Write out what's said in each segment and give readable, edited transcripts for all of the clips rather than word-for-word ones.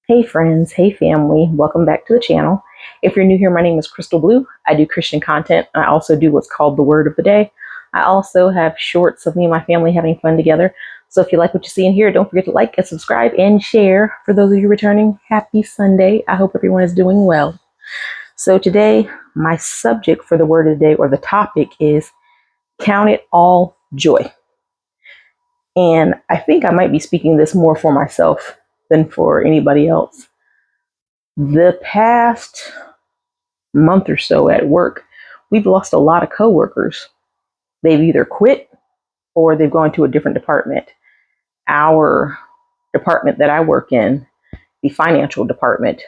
Hey friends, hey family, welcome back to the channel. If you're new here, my name is Crystal Blue. I do Christian content. I also do what's called the Word of the Day. I also have shorts of me and my family having fun together. So if you like what you see in here, don't forget to like and subscribe and share. For those of you returning, happy Sunday. I hope everyone is doing well. So today, my subject for the Word of the Day, or the topic, is count it all joy. And I think I might be speaking this more for myself than for anybody else. The past month or so at work, we've lost a lot of coworkers. They've either quit or they've gone to a different department. Our department that I work in, the financial department,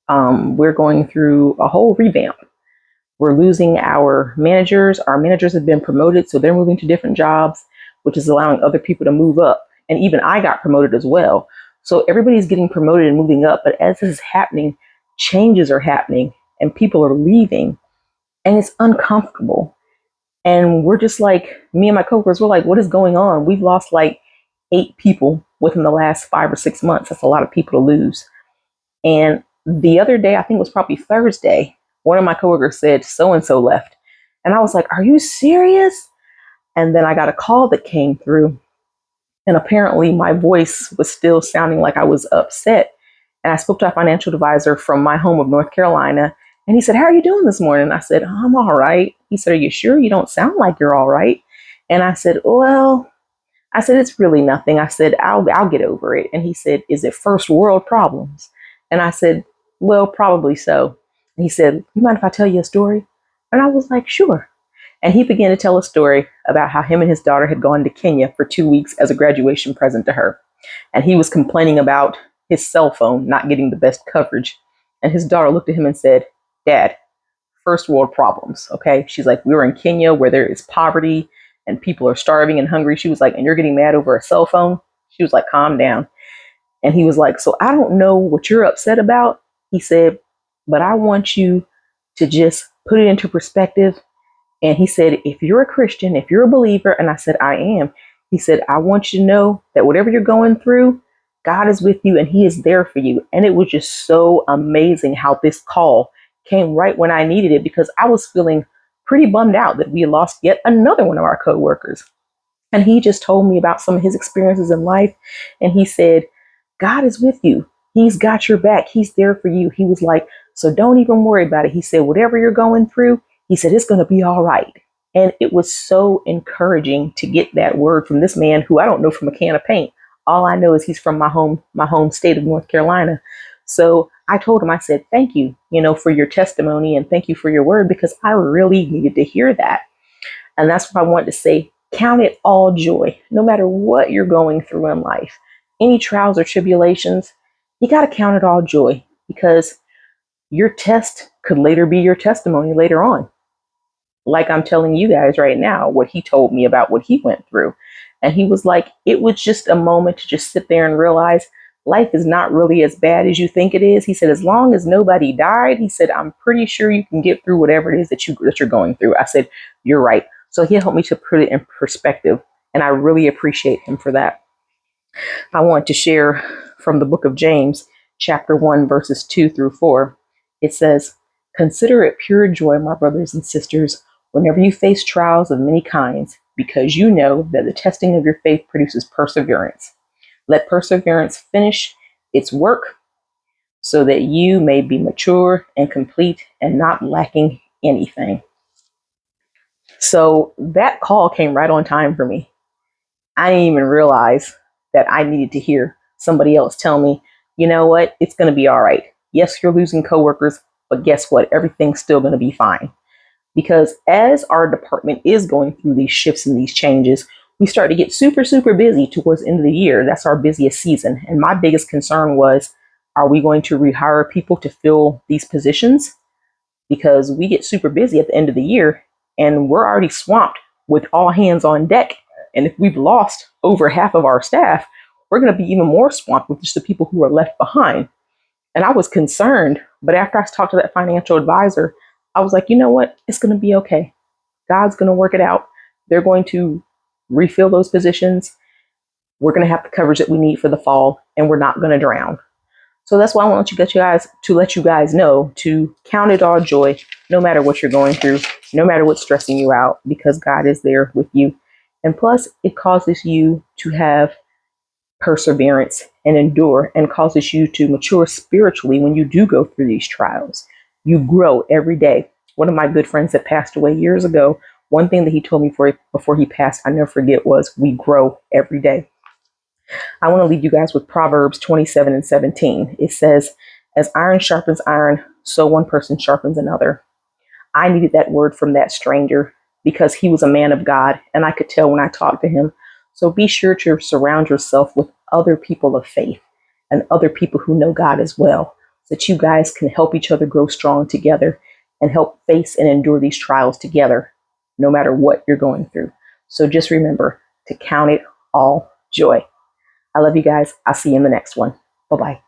we're going through a whole revamp. We're losing our managers. Our managers have been promoted, so they're moving to different jobs, which is allowing other people to move up. And even I got promoted as well. So everybody's getting promoted and moving up. But as this is happening, changes are happening and people are leaving. And it's uncomfortable. And we're just like, me and my coworkers, we're like, what is going on? We've lost like 8 people within the last 5 or 6 months. That's a lot of people to lose. And the other day, I think it was probably Thursday, one of my coworkers said, so and so left. And I was like, are you serious? And then I got a call that came through. And apparently my voice was still sounding like I was upset. And I spoke to a financial advisor from my home of North Carolina. And he said, how are you doing this morning? I said, I'm all right. He said, are you sure? You don't sound like you're all right. And I said, well, it's really nothing. I said, I'll get over it. And he said, is it first world problems? And I said, well, probably so. And he said, you mind if I tell you a story? And I was like, sure. And he began to tell a story about how him and his daughter had gone to Kenya for 2 weeks as a graduation present to her. And he was complaining about his cell phone not getting the best coverage. And his daughter looked at him and said, Dad, first world problems. Okay. She's like, we were in Kenya where there is poverty and people are starving and hungry. She was like, and you're getting mad over a cell phone? She was like, calm down. And he was like, so I don't know what you're upset about. He said, but I want you to just put it into perspective. And he said, if you're a Christian, if you're a believer, and I said, I am, he said, I want you to know that whatever you're going through, God is with you and he is there for you. And it was just so amazing how this call came right when I needed it, because I was feeling pretty bummed out that we had lost yet another one of our coworkers. And he just told me about some of his experiences in life. And he said, God is with you. He's got your back. He's there for you. He was like, so don't even worry about it. He said, whatever you're going through, he said, it's going to be all right. And it was so encouraging to get that word from this man who I don't know from a can of paint. All I know is he's from my home state of North Carolina. So I told him, I said, thank you, for your testimony and thank you for your word, because I really needed to hear that. And that's what I wanted to say. Count it all joy, no matter what you're going through in life, any trials or tribulations, you got to count it all joy, because your test could later be your testimony later on. Like I'm telling you guys right now, what he told me about what he went through. And he was like, it was just a moment to just sit there and realize life is not really as bad as you think it is. He said, as long as nobody died, he said, I'm pretty sure you can get through whatever it is that you're going through. I said, you're right. So he helped me to put it in perspective. And I really appreciate him for that. I want to share from the book of James, chapter 1, verses 2 through 4. It says, consider it pure joy, my brothers and sisters, whenever you face trials of many kinds, because you know that the testing of your faith produces perseverance. Let perseverance finish its work, so that you may be mature and complete and not lacking anything. So that call came right on time for me. I didn't even realize that I needed to hear somebody else tell me, you know what, it's going to be all right. Yes, you're losing coworkers, but guess what? Everything's still going to be fine. Because as our department is going through these shifts and these changes, we start to get super, super busy towards the end of the year. That's our busiest season. And my biggest concern was, are we going to rehire people to fill these positions? Because we get super busy at the end of the year and we're already swamped with all hands on deck. And if we've lost over half of our staff, we're going to be even more swamped with just the people who are left behind. And I was concerned, but after I talked to that financial advisor, I was like, you know what? It's going to be okay. God's going to work it out. They're going to refill those positions. We're going to have the coverage that we need for the fall, and we're not going to drown. So that's why I want to let you guys know to count it all joy, no matter what you're going through, no matter what's stressing you out, because God is there with you. And plus, it causes you to have perseverance and endure, and causes you to mature spiritually when you do go through these trials. You grow every day. One of my good friends that passed away years ago, one thing that he told me before he passed, I never forget, was we grow every day. I want to leave you guys with Proverbs 27:17. It says, as iron sharpens iron, so one person sharpens another. I needed that word from that stranger because he was a man of God, and I could tell when I talked to him. So be sure to surround yourself with other people of faith and other people who know God as well, so that you guys can help each other grow strong together and help face and endure these trials together, no matter what you're going through. So just remember to count it all joy. I love you guys. I'll see you in the next one. Bye-bye.